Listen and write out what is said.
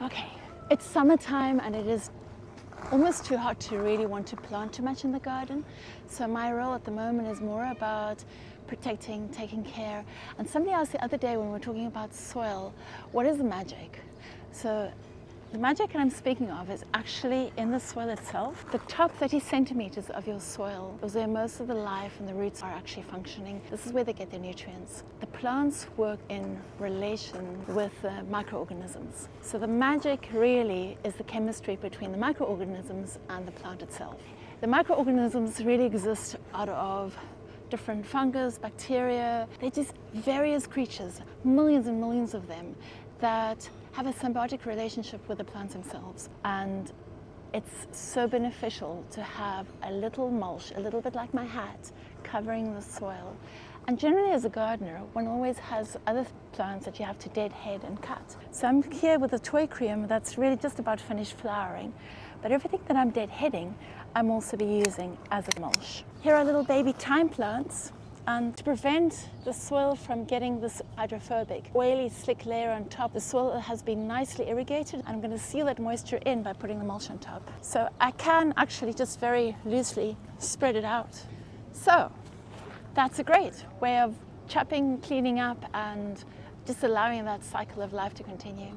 Okay, it's summertime and it is almost too hot to really want to plant too much in the garden. So my role at the moment is more about protecting, taking care. And somebody asked the other day when we were talking about soil, what is the magic? So the magic that I'm speaking of is actually in the soil itself. The top 30 centimeters of your soil is where most of the life and the roots are actually functioning. This is where they get their nutrients. The plants work in relation with microorganisms. So the magic really is the chemistry between the microorganisms and the plant itself. The microorganisms really exist out of different fungus, bacteria. They're just various creatures, millions and millions of them, that have a symbiotic relationship with the plants themselves. And it's so beneficial to have a little mulch, a little bit like my hat, covering the soil. And generally as a gardener, one always has other plants that you have to deadhead and cut. So I'm here with a toy cream that's really just about finished flowering. But everything that I'm deadheading, I'm also be using as a mulch. Here are little baby thyme plants. And to prevent the soil from getting this hydrophobic, oily, slick layer on top, the soil has been nicely irrigated. I'm going to seal that moisture in by putting the mulch on top. So I can actually just very loosely spread it out. So that's a great way of chopping, cleaning up, and just allowing that cycle of life to continue.